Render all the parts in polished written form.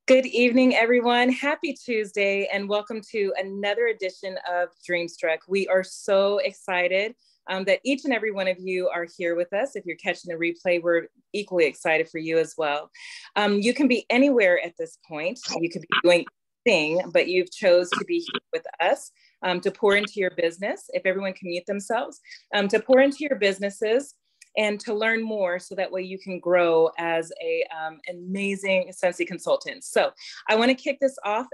Good evening, everyone. Happy Tuesday, and welcome to another edition of Dreamstruck. We are so excited that each and every one of you are here with us. If you're catching the replay, we're equally excited for you as well. You can be anywhere at this point. You could be doing anything, but you've chose to be here with us to pour into your business. If everyone can mute themselves, to pour into your businesses and to learn more so that way you can grow as a amazing Scentsy consultant. So I want to kick this off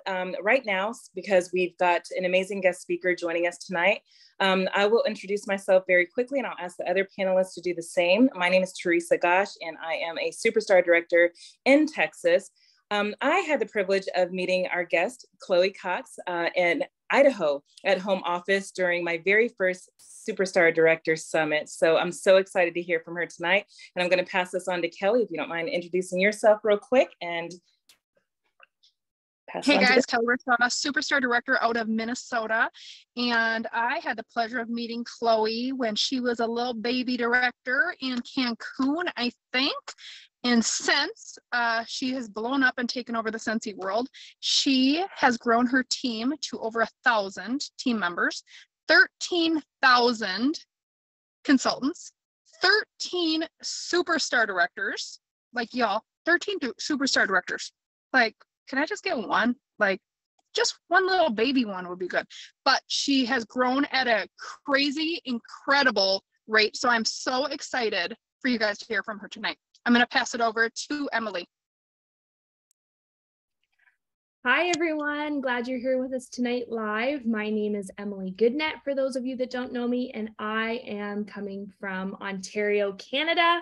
right now because we've got an amazing guest speaker joining us tonight. I will introduce myself very quickly and I'll ask the other panelists to do the same. My name is Teresa Gosh and I am a superstar director in Texas. I had the privilege of meeting our guest, Chloe Cox, in Idaho at home office during my very first Superstar Director Summit. So I'm so excited to hear from her tonight. And I'm going to pass this on to Kelly, if you don't mind introducing yourself real quick and pass Hey on guys, Kelly Rissona, Superstar Director out of Minnesota. And I had the pleasure of meeting Chloe when she was a little baby director in Cancun, I think. And since she has blown up and taken over the Scentsy world, she has grown her team to over 1,000 team members, 13,000 consultants, 13 superstar directors, like y'all, 13 superstar directors. Like, can I just get one? Like, just one little baby one would be good. But she has grown at a crazy, incredible rate. So I'm so excited for you guys to hear from her tonight. I'm going to pass it over to Emily. Hi, everyone. Glad you're here with us tonight live. My name is Emily Goodnet, for those of you that don't know me, and I am coming from Ontario, Canada.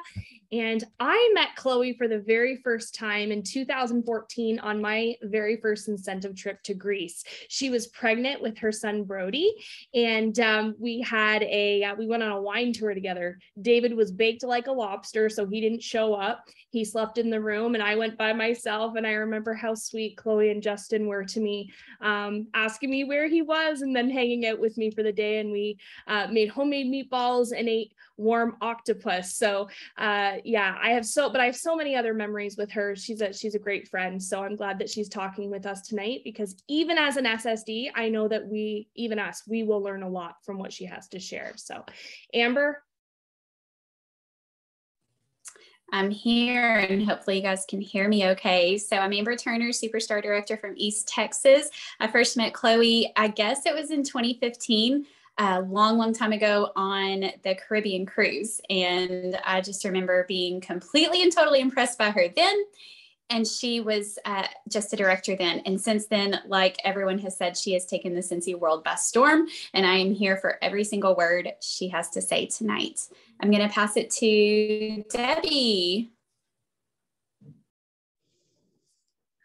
And I met Chloe for the very first time in 2014 on my very first incentive trip to Greece. She was pregnant with her son, Brody, and we went on a wine tour together. David was baked like a lobster, so he didn't show up. He slept in the room, and I went by myself, and I remember how sweet Chloe and Justin were to me, asking me where he was and then hanging out with me for the day. And we made homemade meatballs and ate warm octopus. So yeah, I have so many other memories with her. She's a great friend. So I'm glad that she's talking with us tonight, because even as an SSD, I know that we will learn a lot from what she has to share. So Amber. I'm here and hopefully you guys can hear me okay. So I'm Amber Turner, Superstar Director from East Texas. I first met Chloe, I guess it was in 2015, a long time ago on the Caribbean cruise. And I just remember being completely and totally impressed by her then. And she was just a director then. And since then, like everyone has said, she has taken the Scentsy world by storm. And I am here for every single word she has to say tonight. I'm going to pass it to Debbie.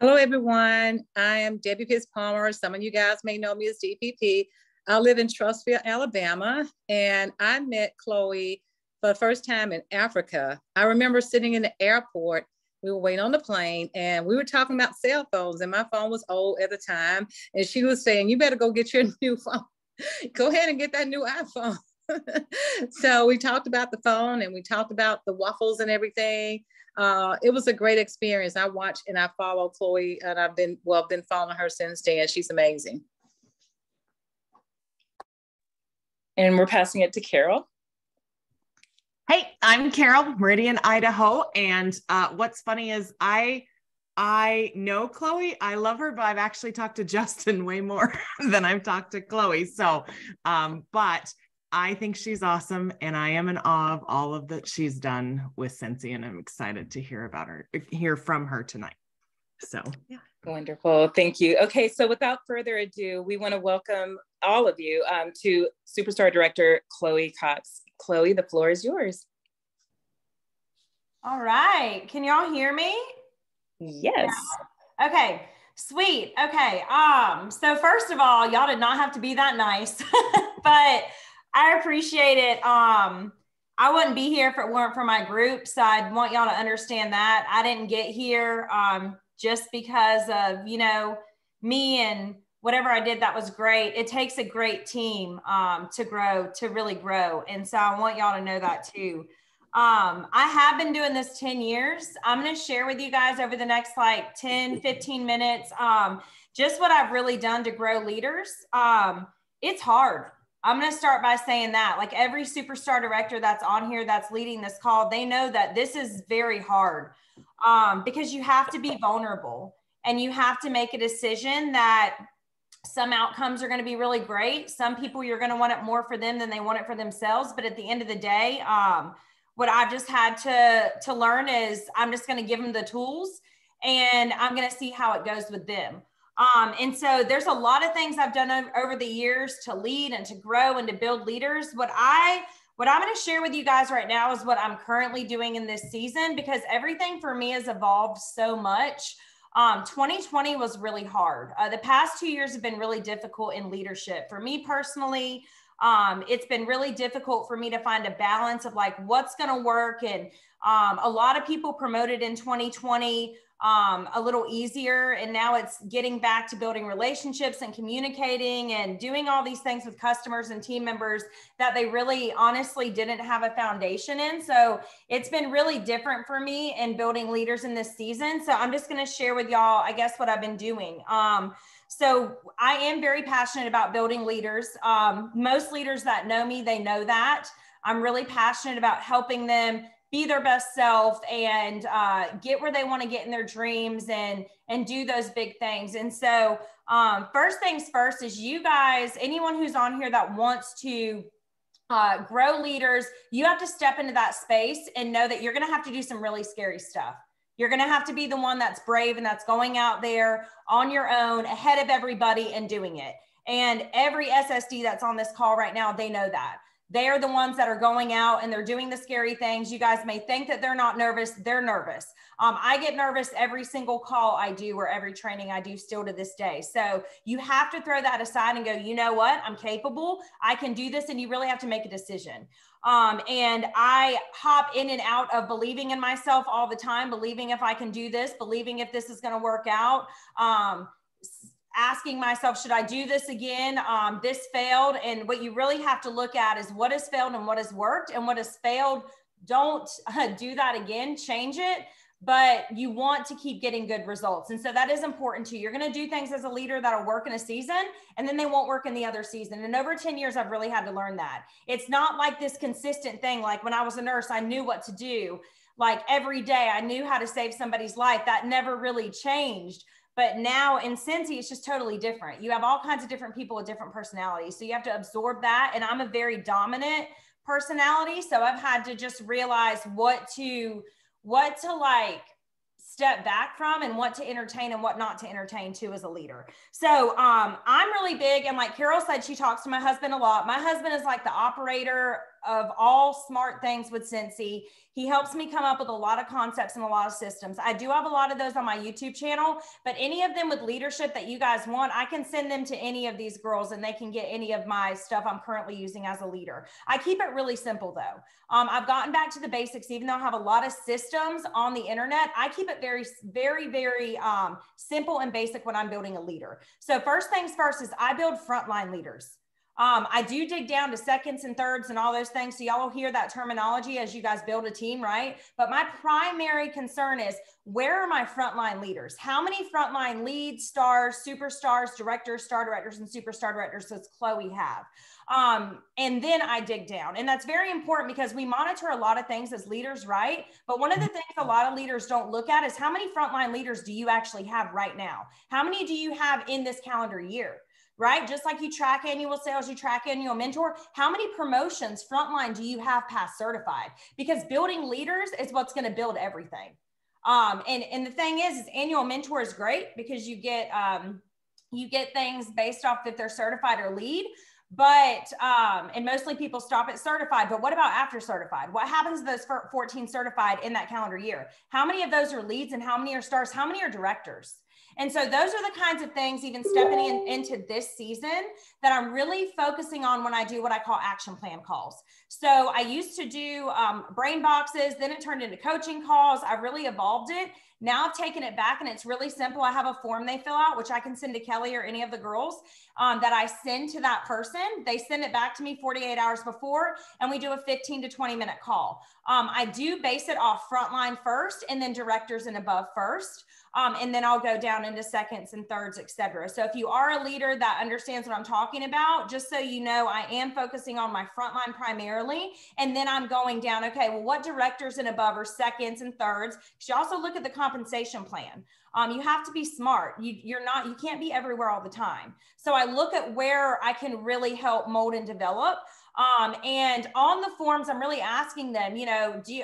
Hello, everyone. I am Debbie Pitts-Palmer. Some of you guys may know me as DPP. I live in Trussville, Alabama, and I met Chloe for the first time in Africa. I remember sitting in the airport. We were waiting on the plane and we were talking about cell phones, and my phone was old at the time. And she was saying, you better go get your new phone. Go ahead and get that new iPhone. So we talked about the phone and we talked about the waffles and everything. It was a great experience. I watch and I follow Chloe, and I've been following her since then. She's amazing. And we're passing it to Carol. Hey, I'm Carol, Meridian, Idaho. And what's funny is I know Chloe. I love her, but I've actually talked to Justin way more than I've talked to Chloe. So, but I think she's awesome. And I am in awe of all of that she's done with Scentsy. And I'm excited to hear from her tonight. So, yeah. Wonderful. Thank you. Okay. So without further ado, we want to welcome all of you to Superstar Director Chloe Cox. Chloe, the floor is yours. All right. Can y'all hear me? Yes. Yeah. Okay. Sweet. Okay. So first of all, y'all did not have to be that nice, but I appreciate it. I wouldn't be here if it weren't for my group. So I'd want y'all to understand that I didn't get here just because of, me and whatever I did that was great. It takes a great team to really grow. And so I want y'all to know that too. I have been doing this 10 years. I'm going to share with you guys over the next like 10, 15 minutes, just what I've really done to grow leaders. It's hard. I'm going to start by saying that like every superstar director that's on here that's leading this call, they know that this is very hard because you have to be vulnerable and you have to make a decision that some outcomes are going to be really great. Some people, you're going to want it more for them than they want it for themselves. But at the end of the day, what I've just had to learn is I'm just going to give them the tools and I'm going to see how it goes with them. And so there's a lot of things I've done over the years to lead and to grow and to build leaders. What I'm going to share with you guys right now is what I'm currently doing in this season, because everything for me has evolved so much. 2020 was really hard. The past 2 years have been really difficult in leadership. For me personally, it's been really difficult for me to find a balance of like what's going to work. And a lot of people promoted in 2020 a little easier. And now it's getting back to building relationships and communicating and doing all these things with customers and team members that they really honestly didn't have a foundation in. So it's been really different for me in building leaders in this season. So I'm just going to share with y'all, I guess, what I've been doing. So I am very passionate about building leaders. Most leaders that know me, they know that. I'm really passionate about helping them be their best self and get where they want to get in their dreams and do those big things. And so first things first is you guys, anyone who's on here that wants to grow leaders, you have to step into that space and know that you're going to have to do some really scary stuff. You're going to have to be the one that's brave and that's going out there on your own ahead of everybody and doing it. And every SSD that's on this call right now, they know that. They are the ones that are going out and they're doing the scary things. You guys may think that they're not nervous. They're nervous. I get nervous every single call I do or every training I do still to this day. So you have to throw that aside and go, you know what? I'm capable. I can do this. And you really have to make a decision. And I hop in and out of believing in myself all the time, believing if I can do this, believing if this is going to work out, asking myself, should I do this again? This failed. And what you really have to look at is what has failed and what has worked, and what has failed. Don't do that again, change it, but you want to keep getting good results. And so that is important too. You're going to do things as a leader that'll work in a season and then they won't work in the other season. And over 10 years, I've really had to learn that. It's not like this consistent thing. Like when I was a nurse, I knew what to do. Like every day I knew how to save somebody's life. That never really changed. But now in Scentsy, it's just totally different. You have all kinds of different people with different personalities. So you have to absorb that. And I'm a very dominant personality. So I've had to just realize what to like step back from and what to entertain and what not to entertain too as a leader. So I'm really big. And like Carol said, she talks to my husband a lot. My husband is like the operator of all smart things with Scentsy. He helps me come up with a lot of concepts and a lot of systems. I do have a lot of those on my YouTube channel, but any of them with leadership that you guys want, I can send them to any of these girls and they can get any of my stuff I'm currently using as a leader. I keep it really simple though. I've gotten back to the basics, even though I have a lot of systems on the internet. I keep it very, very, very simple and basic when I'm building a leader. So first things first is I build frontline leaders. I do dig down to seconds and thirds and all those things. So y'all will hear that terminology as you guys build a team, right? But my primary concern is, where are my frontline leaders? How many frontline leads, stars, superstars, directors, star directors, and superstar directors does Chloe have? And then I dig down. And that's very important because we monitor a lot of things as leaders, right? But one of the things a lot of leaders don't look at is how many frontline leaders do you actually have right now? How many do you have in this calendar year? Right? Just like you track annual sales, you track annual mentor. How many promotions frontline do you have past certified? Because building leaders is what's going to build everything. And the thing is annual mentor is great because you get things based off if they're certified or lead. But, and mostly people stop at certified, but what about after certified? What happens to those 14 certified in that calendar year? How many of those are leads and how many are stars? How many are directors? And so those are the kinds of things, even stepping into this season, that I'm really focusing on when I do what I call action plan calls. So I used to do brain boxes, then it turned into coaching calls. I really evolved it. Now I've taken it back and it's really simple. I have a form they fill out, which I can send to Kelly or any of the girls that I send to that person. They send it back to me 48 hours before, and we do a 15 to 20 minute call. I do base it off frontline first and then directors and above first. And then I'll go down into seconds and thirds, et cetera. So if you are a leader that understands what I'm talking about, just so you know, I am focusing on my frontline primarily. And then I'm going down, okay, well, what directors and above are seconds and thirds? Because you also look at the compensation plan. You have to be smart. You can't be everywhere all the time. So I look at where I can really help mold and develop. And on the forms, I'm really asking them,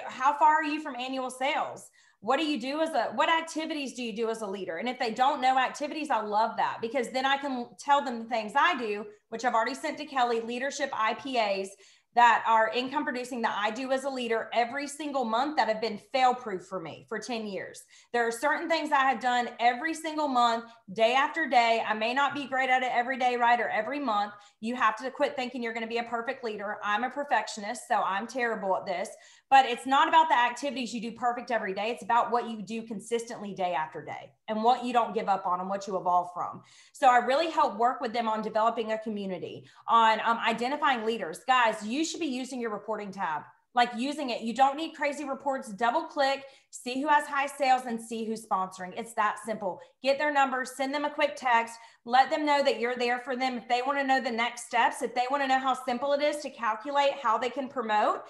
how far are you from annual sales? What do you do what activities do you do as a leader? And if they don't know activities, I love that, because then I can tell them the things I do, which I've already sent to Kelly, leadership IPAs that are income producing that I do as a leader every single month that have been fail proof for me for 10 years. There are certain things I have done every single month, day after day. I may not be great at it every day, right? Or every month. You have to quit thinking you're going to be a perfect leader. I'm a perfectionist, so I'm terrible at this. But it's not about the activities you do perfect every day. It's about what you do consistently day after day and what you don't give up on and what you evolve from. So I really help work with them on developing a community, on identifying leaders. Guys, you should be using your reporting tab, like using it. You don't need crazy reports. Double click, see who has high sales and see who's sponsoring. It's that simple. Get their numbers, send them a quick text, let them know that you're there for them. If they want to know the next steps, if they want to know how simple it is to calculate how they can promote,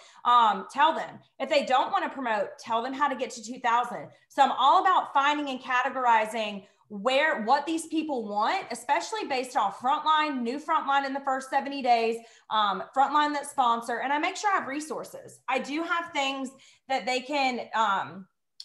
tell them. If they don't want to promote, tell them how to get to 2,000. So I'm all about finding and categorizing what these people want, especially based off frontline, new frontline in the first 70 days, frontline that sponsor, and I make sure I have resources. I do have things that they can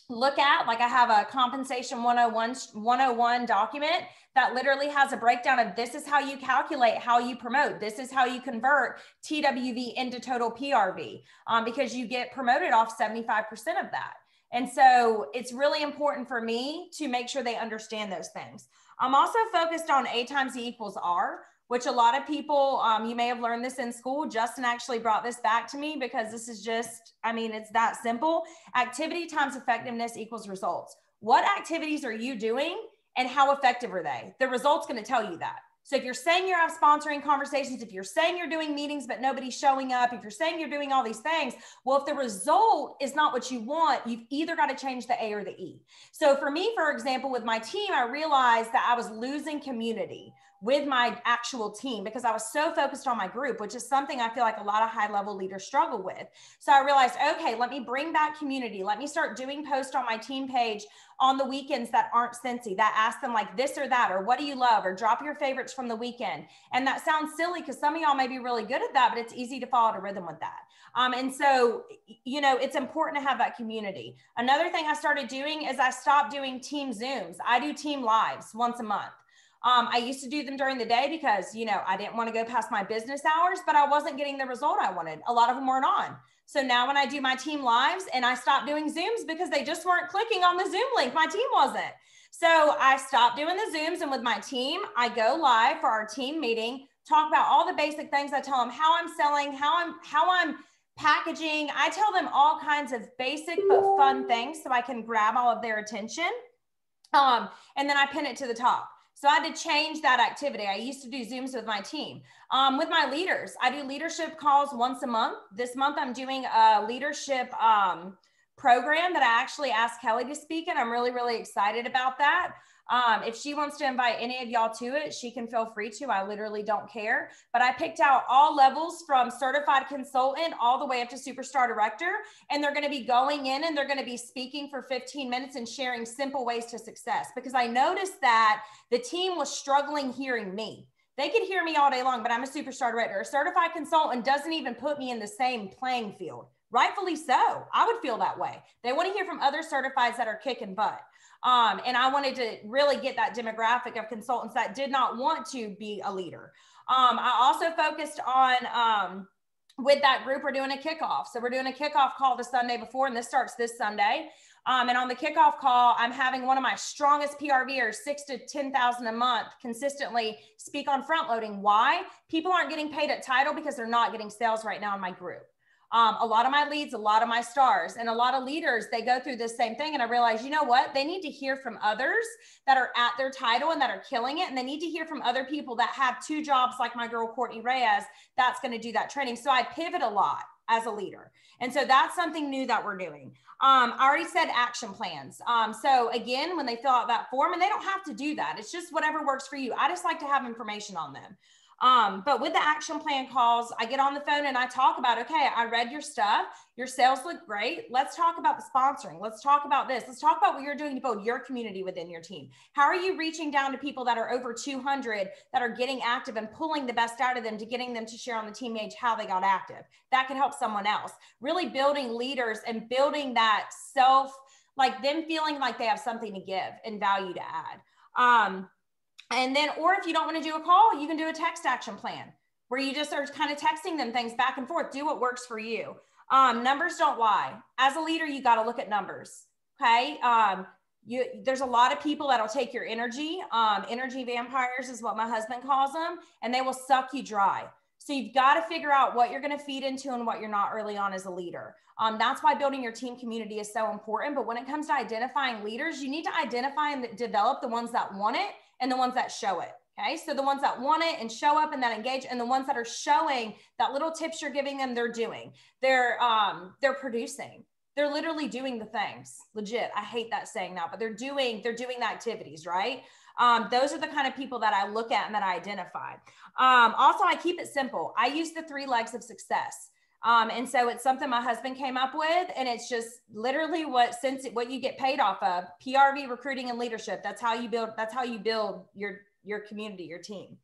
look at, like I have a compensation 101 document that literally has a breakdown of this is how you calculate how you promote. This is how you convert TWV into total PRV, because you get promoted off 75% of that. And so it's really important for me to make sure they understand those things. I'm also focused on A times E equals R, which a lot of people, you may have learned this in school. Justin actually brought this back to me because this is just, it's that simple. Activity times effectiveness equals results. What activities are you doing and how effective are they? The result's going to tell you that. So if you're saying you're out sponsoring conversations, if you're saying you're doing meetings, but nobody's showing up, if you're saying you're doing all these things, well, if the result is not what you want, you've either got to change the A or the E. So for me, for example, with my team, I realized that I was losing community with my actual team because I was so focused on my group, which is something I feel like a lot of high level leaders struggle with. So I realized, okay, let me bring back community. Let me start doing posts on my team page on the weekends that aren't Scentsy, that ask them like this or that, or what do you love, or drop your favorites from the weekend. And that sounds silly because some of y'all may be really good at that, but it's easy to follow a rhythm with that. And so, it's important to have that community. Another thing I started doing is I stopped doing team Zooms. I do team lives once a month. I used to do them during the day because, I didn't want to go past my business hours, but I wasn't getting the result I wanted. A lot of them weren't on. So now when I do my team lives, and I stopped doing Zooms because they just weren't clicking on the Zoom link, my team wasn't. So I stopped doing the Zooms, and with my team, I go live for our team meeting, talk about all the basic things. I tell them how I'm selling, how I'm packaging. I tell them all kinds of basic but fun things so I can grab all of their attention. And then I pin it to the top. So I had to change that activity. I used to do Zooms with my team. With my leaders, I do leadership calls once a month. This month I'm doing a leadership program that I actually asked Kelly to speak in. I'm really, really excited about that. If she wants to invite any of y'all to it, she can feel free to. I literally don't care. But I picked out all levels from certified consultant all the way up to superstar director. And they're going to be going in and they're going to be speaking for 15 minutes and sharing simple ways to success. Because I noticed that the team was struggling hearing me. They could hear me all day long, but I'm a superstar director. A certified consultant doesn't even put me in the same playing field. Rightfully so. I would feel that way. They want to hear from other certifieds that are kicking butt. And I wanted to really get that demographic of consultants that did not want to be a leader. I also focused on, with that group, we're doing a kickoff. So we're doing a kickoff call the Sunday before, and this starts this Sunday. And on the kickoff call, I'm having one of my strongest PRVers, 6,000 to 10,000 a month, consistently speak on front loading. Why? People aren't getting paid at title because they're not getting sales right now in my group. A lot of my leads, a lot of my stars, and a lot of leaders, they go through this same thing. And I realize, you know what? They need to hear from others that are at their title and that are killing it. And they need to hear from other people that have 2 jobs, like my girl, Courtney Reyes, that's going to do that training. So I pivot a lot as a leader. And so that's something new that we're doing. I already said action plans. So again, when they fill out that form, and they don't have to do that, it's just whatever works for you. I just like to have information on them. But with the action plan calls, I get on the phone and I talk about, okay, I read your stuff. Your sales look great. Let's talk about the sponsoring. Let's talk about this. Let's talk about what you're doing to build your community within your team. How are you reaching down to people that are over 200 that are getting active and pulling the best out of them to getting them to share on the team page how they got active? That could help someone else. Really building leaders and building that self, like them feeling like they have something to give and value to add. And then, or if you don't want to do a call, you can do a text action plan where you just are kind of texting them things back and forth. Do what works for you. Numbers don't lie. As a leader, you got to look at numbers. Okay. There's a lot of people that'll take your energy. Energy vampires is what my husband calls them, and they will suck you dry. So you've got to figure out what you're going to feed into and what you're not early on as a leader. That's why building your team community is so important. But when it comes to identifying leaders, you need to identify and develop the ones that want it and the ones that show it. Okay. So the ones that want it and show up and that engage, and the ones that are showing that little tips you're giving them, they're doing, they're producing, they're literally doing the things. Legit. I hate that saying now, but they're doing the activities, right? Those are the kind of people that I look at and that I identify. Also, I keep it simple. I use the 3 legs of success. And so it's something my husband came up with, and it's just literally what you get paid off of: PRV, recruiting, and leadership. That's how you build your community, your team.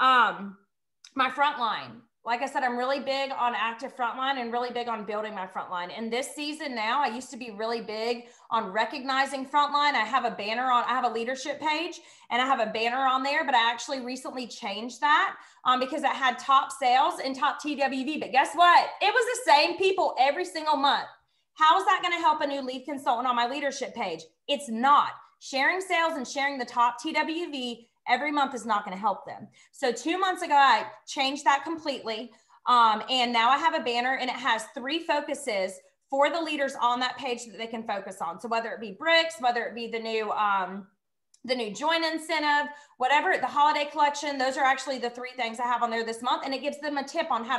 My front line. Like I said, I'm really big on active frontline and really big on building my frontline. And this season now, I used to be really big on recognizing frontline. I have a leadership page and I have a banner on there, but I actually recently changed that because I had top sales and top TWV. But guess what? It was the same people every single month. How is that going to help a new lead consultant on my leadership page? It's not. Sharing sales and sharing the top TWV every month is not going to help them. So 2 months ago, I changed that completely. And now I have a banner and it has 3 focuses for the leaders on that page that they can focus on. So whether it be bricks, whether it be the new join incentive, whatever, the holiday collection, those are actually the 3 things I have on there this month. And it gives them a tip on how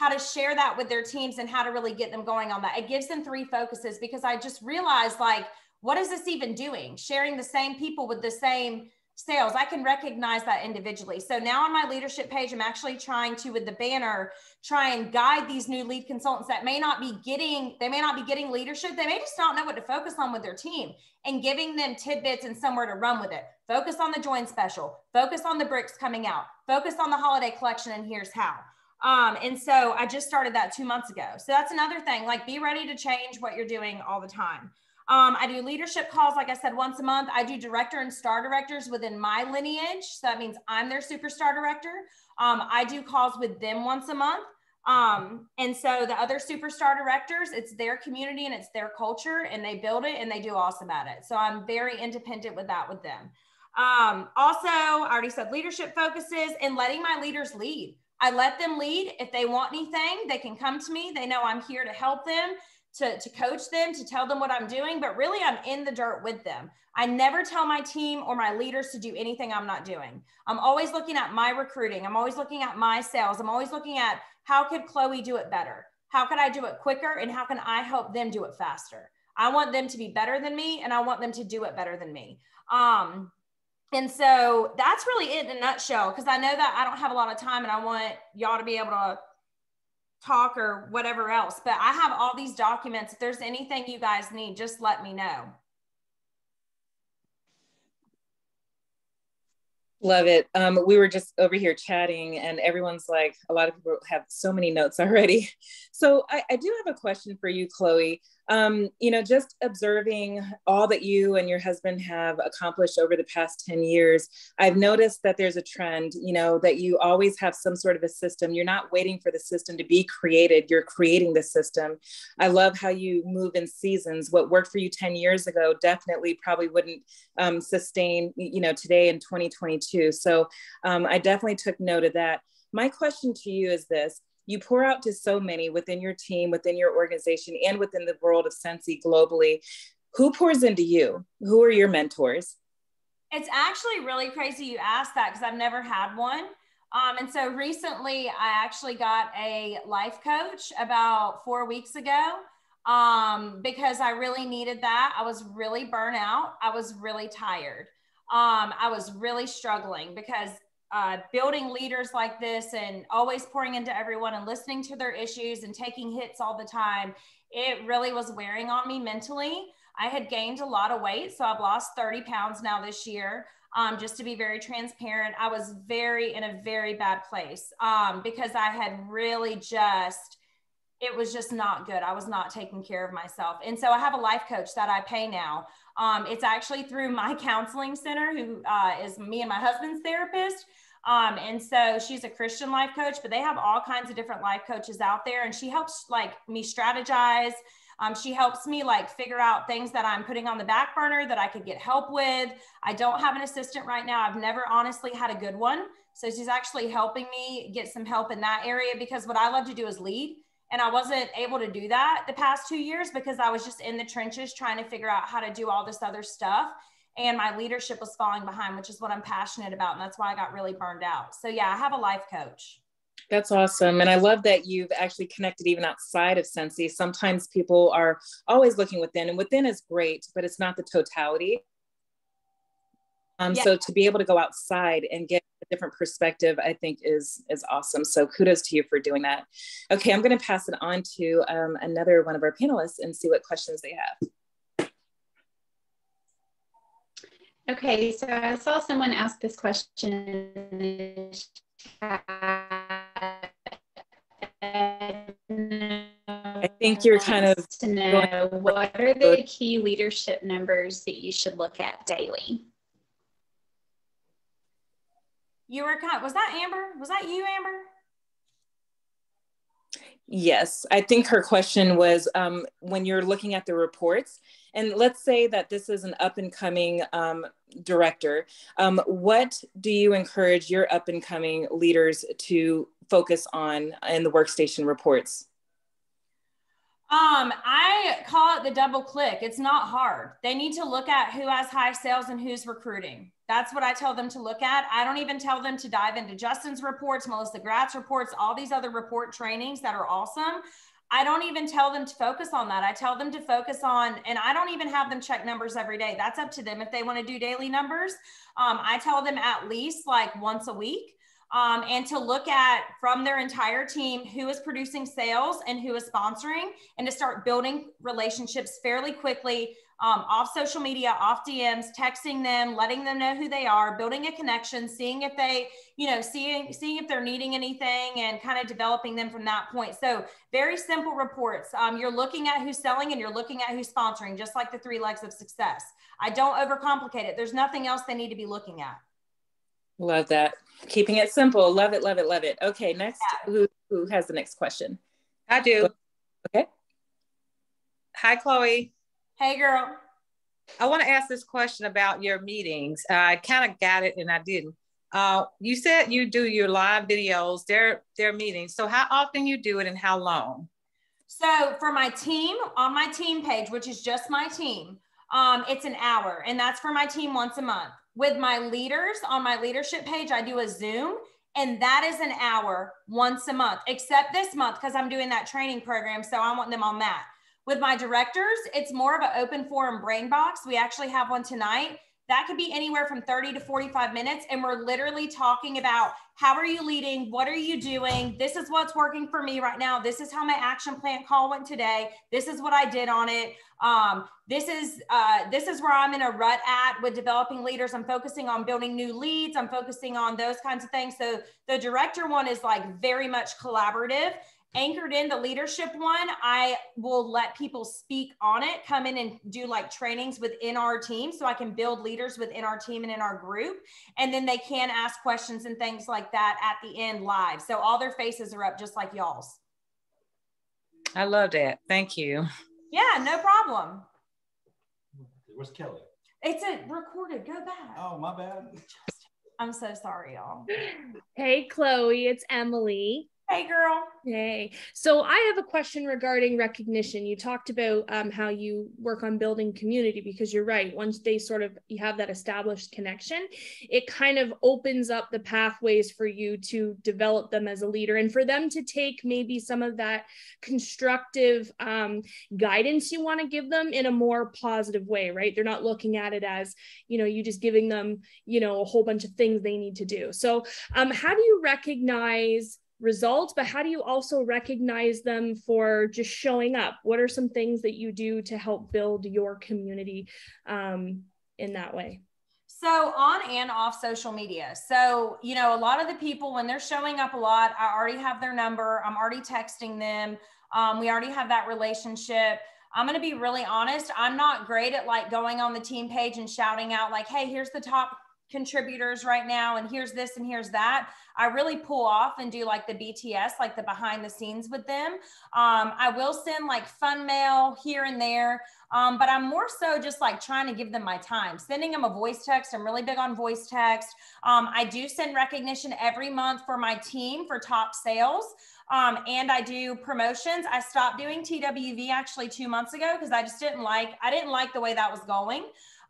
to share that with their teams and how to really get them going on that. It gives them 3 focuses because I just realized, like, what is this even doing? Sharing the same people with the same sales. I can recognize that individually. So now on my leadership page, I'm actually trying to, with the banner, try and guide these new lead consultants that may not be getting leadership. They may just not know what to focus on with their team, and giving them tidbits and somewhere to run with it. Focus on the join special, focus on the bricks coming out, focus on the holiday collection, and here's how. And so I just started that 2 months ago. So that's another thing, like, be ready to change what you're doing all the time. I do leadership calls, like I said, once a month. I do director and star directors within my lineage. So that means I'm their superstar director. I do calls with them once a month. And so the other superstar directors, it's their community and it's their culture, and they build it and they do awesome at it. So I'm very independent with that with them. Also, I already said leadership focuses and letting my leaders lead. I let them lead. If they want anything, they can come to me. They know I'm here to help them, to coach them, to tell them what I'm doing, but really I'm in the dirt with them. I never tell my team or my leaders to do anything I'm not doing. I'm always looking at my recruiting. I'm always looking at my sales. I'm always looking at, how could Chloe do it better? How could I do it quicker? And how can I help them do it faster? I want them to be better than me, and I want them to do it better than me. And so that's really it in a nutshell, because I know that I don't have a lot of time and I want y'all to be able to talk or whatever else, but I have all these documents. If there's anything you guys need, just let me know. Love it. We were just over here chatting and everyone's like, a lot of people have so many notes already. So I do have a question for you, Chloe. Just observing all that you and your husband have accomplished over the past 10 years, I've noticed that there's a trend, that you always have some sort of a system. You're not waiting for the system to be created. You're creating the system. I love how you move in seasons. What worked for you 10 years ago definitely probably wouldn't sustain, today in 2022. So I definitely took note of that. My question to you is this. You pour out to so many within your team, within your organization, and within the world of Scentsy globally. Who pours into you? Who are your mentors? It's actually really crazy you asked that because I've never had one. And so recently I actually got a life coach about 4 weeks ago because I really needed that. I was really burnt out. I was really tired. I was really struggling because building leaders like this and always pouring into everyone and listening to their issues and taking hits all the time, it really was wearing on me mentally. I had gained a lot of weight, so I've lost 30 pounds now this year. Just to be very transparent, I was in a very bad place because I had really it was just not good. I was not taking care of myself. And so I have a life coach that I pay now. It's actually through my counseling center, who is me and my husband's therapist. And so she's a Christian life coach, but they have all kinds of different life coaches out there. And she helps me strategize. She helps me figure out things that I'm putting on the back burner that I could get help with. I don't have an assistant right now. I've never honestly had a good one. So she's actually helping me get some help in that area because what I love to do is lead. And I wasn't able to do that the past 2 years because I was just in the trenches trying to figure out how to do all this other stuff. And my leadership was falling behind, which is what I'm passionate about. And that's why I got really burned out. So yeah, I have a life coach. That's awesome. And I love that you've actually connected even outside of Scentsy. Sometimes people are always looking within, and within is great, but it's not the totality. So to be able to go outside and get a different perspective, I think is awesome. So kudos to you for doing that. Okay, I'm going to pass it on to another one of our panelists and see what questions they have. Okay, so I saw someone ask this question in the chat. I think you're kind of to know what are the key leadership numbers that you should look at daily. You were was that Amber? Was that you, Amber? Yes, I think her question was when you're looking at the reports, and let's say that this is an up and coming director, what do you encourage your up and coming leaders to focus on in the workstation reports? I call it the double click. It's not hard. They need to look at who has high sales and who's recruiting. That's what I tell them to look at. I don't even tell them to dive into Justin's reports, Melissa Gratz's reports, all these other report trainings that are awesome. I don't even tell them to focus on that. I tell them to focus on, and I don't even have them check numbers every day. That's up to them. If they want to do daily numbers, I tell them at least once a week. And to look at from their entire team who is producing sales and who is sponsoring, and to start building relationships fairly quickly off social media, off DMs, texting them, letting them know who they are, building a connection, seeing if they, seeing if they're needing anything, and kind of developing them from that point. So very simple reports. You're looking at who's selling and you're looking at who's sponsoring, just like the 3 legs of success. I don't overcomplicate it. There's nothing else they need to be looking at. Love that. Keeping it simple. Love it, love it, love it. Okay, next, who has the next question? I do. Okay. Hi, Chloe. Hey, girl. I want to ask this question about your meetings. I kind of got it and I didn't. You said you do your live videos, their meetings. So how often you do it and how long? So for my team, on my team page, which is just my team, it's an hour, and that's for my team once a month. With my leaders on my leadership page, I do a Zoom, and that is an hour once a month, except this month because I'm doing that training program. So I want them on that. With my directors, it's more of an open forum brain box. We actually have one tonight. That could be anywhere from 30 to 45 minutes. And we're literally talking about how are you leading? What are you doing? This is what's working for me right now. This is how my action plan call went today. This is what I did on it. This is where I'm in a rut at with developing leaders. I'm focusing on building new leads. I'm focusing on those kinds of things. So the director one is very much collaborative. anchored in the leadership one, I will let people speak on it, come in and do like trainings within our team so I can build leaders within our team and in our group. And then they can ask questions and things like that at the end live. So all their faces are up just like y'all's. I love that. Thank you. Yeah, no problem. Where's Kelly? It's a recorded. Go back. Oh, my bad. I'm so sorry, y'all. Hey, Chloe, it's Emily. Hey, girl. Hey, so I have a question regarding recognition. You talked about how you work on building community, because you're right. Once they you have that established connection, it kind of opens up the pathways for you to develop them as a leader and for them to take maybe some of that constructive guidance you want to give them in a more positive way, right? They're not looking at it as, you just giving them, a whole bunch of things they need to do. So how do you recognize results, but how do you also recognize them for just showing up? What are some things that you do to help build your community in that way? So on and off social media. So, a lot of the people, when they're showing up a lot, I already have their number. I'm already texting them. We already have that relationship. I'm going to be really honest. I'm not great at like going on the team page and shouting out like, hey, here's the top contributors right now, and here's this and here's that. I really pull off and do like the BTS, like the behind the scenes with them. I will send like fun mail here and there, but I'm more so just like trying to give them my time, sending them a voice text. I'm really big on voice text. I do send recognition every month for my team for top sales. And I do promotions. I stopped doing TWV actually 2 months ago because I didn't like the way that was going.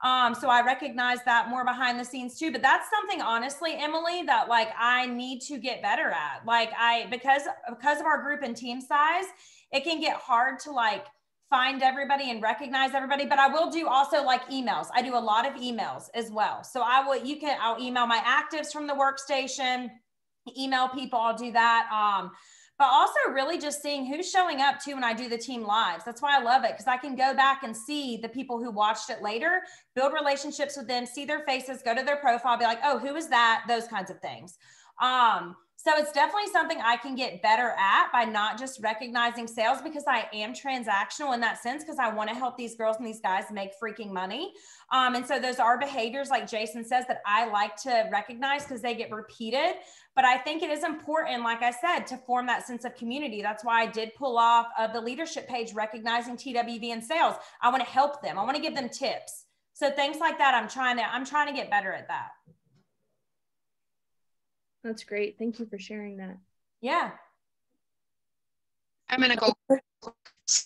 So I recognize that more behind the scenes too, but that's something honestly, Emily, that like I need to get better at. Like because of our group and team size, it can get hard to like find everybody and recognize everybody, but I will do also like emails. I do a lot of emails as well. So I'll email my actives from the workstation, email people, I'll do that. But also really just seeing who's showing up too when I do the team lives. That's why I love it, because I can go back and see the people who watched it later, build relationships with them, see their faces, go to their profile, be like, oh, who is that? Those kinds of things. So it's definitely something I can get better at by not just recognizing sales, because I am transactional in that sense, because I want to help these girls and these guys make freaking money. And so those are behaviors, like Jason says, that I like to recognize because they get repeated. But I think it is important, like I said, to form that sense of community. That's why I did pull off the leadership page, recognizing TWV and sales. I want to help them. I want to give them tips. So things like that, I'm trying to get better at that. That's great. Thank you for sharing that. Yeah. I'm going to go.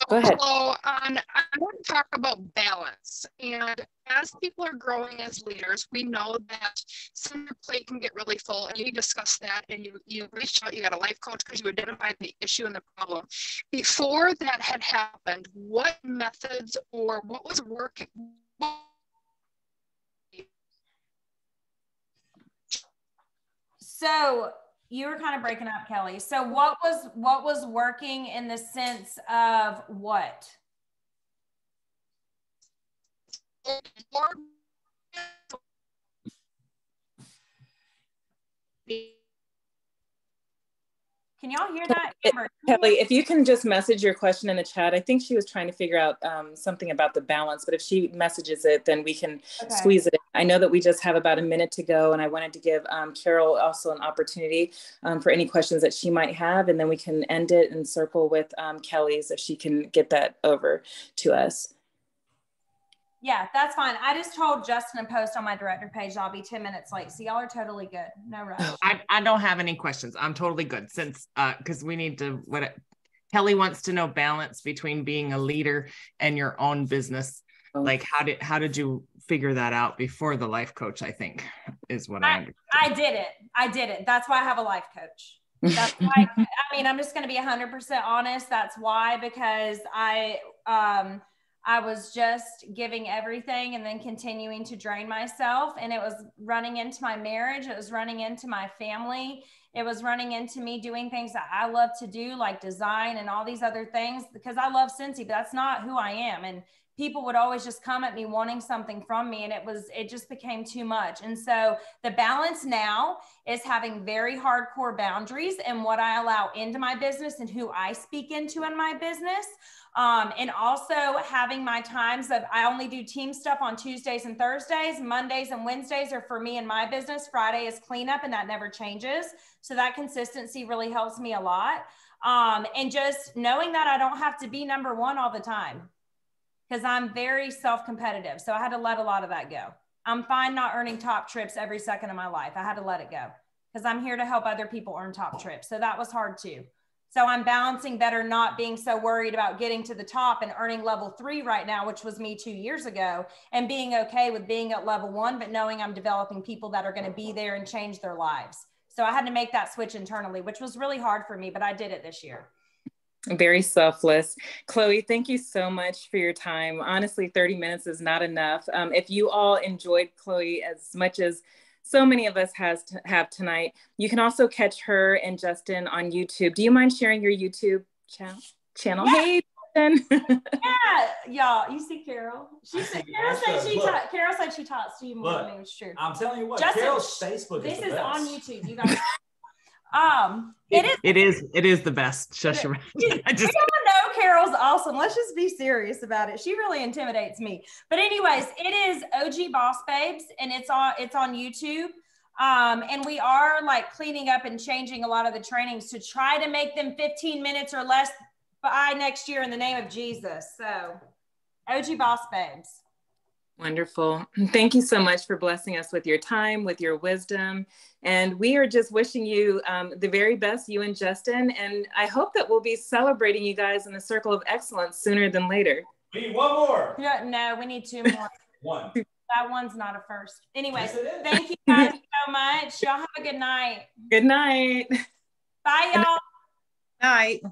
Go ahead. I want to talk about balance. And as people are growing as leaders, we know that some of your plate can get really full, and you discussed that, and you reached out, you got a life coach because you identified the issue and the problem. Before that had happened, what methods or what was working? So you were kind of breaking up, Kelly. So what was working in the sense of what? Can y'all hear that? Kelly, if you can just message your question in the chat. I think she was trying to figure out something about the balance, but if she messages it, then we can squeeze it in. I know that we just have about a minute to go, and I wanted to give Carol also an opportunity for any questions that she might have, and then we can end it and circle with Kelly's if she can get that over to us. Yeah, that's fine. I just told Justin to post on my director page I'll be 10 minutes late. So y'all are totally good. No rush. I don't have any questions. I'm totally good, since because we need to, Kelly wants to know balance between being a leader and your own business. Like how did you figure that out before the life coach, I think is what I understand. I did it. That's why I have a life coach. That's why, I'm just going to be 100% honest. That's why, because I was just giving everything and then continuing to drain myself. And it was running into my marriage. It was running into my family. It was running into me doing things that I love to do, like design and all these other things, because I love Scentsy, but that's not who I am. And people would always just come at me wanting something from me, and it just became too much. And so the balance now is having very hardcore boundaries and what I allow into my business and who I speak into in my business. And also having my times of, I only do team stuff on Tuesdays and Thursdays. Mondays and Wednesdays are for me and my business. Friday is cleanup, and that never changes. So that consistency really helps me a lot. And just knowing that I don't have to be number one all the time, because I'm very self-competitive. So I had to let a lot of that go. I'm fine not earning top trips every second of my life. I had to let it go because I'm here to help other people earn top trips. So that was hard too. So I'm balancing better, not being so worried about getting to the top and earning level 3 right now, which was me 2 years ago, and being okay with being at level 1, but knowing I'm developing people that are going to be there and change their lives. So I had to make that switch internally, which was really hard for me, but I did it this year. Very selfless. Chloe, thank you so much for your time. Honestly, 30 minutes is not enough. If you all enjoyed Chloe as much as so many of us have tonight, you can also catch her and Justin on YouTube. Do you mind sharing your YouTube channel? Yeah. Hey, Justin. Yeah, y'all. You see Carol? Carol said she talks to you more than me. It's true. I'm telling you what, Justin, Carol's Facebook this is the is best. on YouTube. You guys. It is the best. Shush your mouth. We all know Carol's awesome. Let's just be serious about it. She really intimidates me. But anyways, it is OG Boss Babes, and it's on YouTube. And we are like cleaning up and changing a lot of the trainings to try to make them 15 minutes or less by next year in the name of Jesus. So OG Boss Babes. Wonderful. Thank you so much for blessing us with your time, with your wisdom. And we are just wishing you the very best, you and Justin. And I hope that we'll be celebrating you guys in the circle of excellence sooner than later. We need one more. Yeah, no, we need 2 more. One. That one's not a first. Anyways, Yes, thank you guys so much. Y'all have a good night. Good night. Bye, y'all. Night.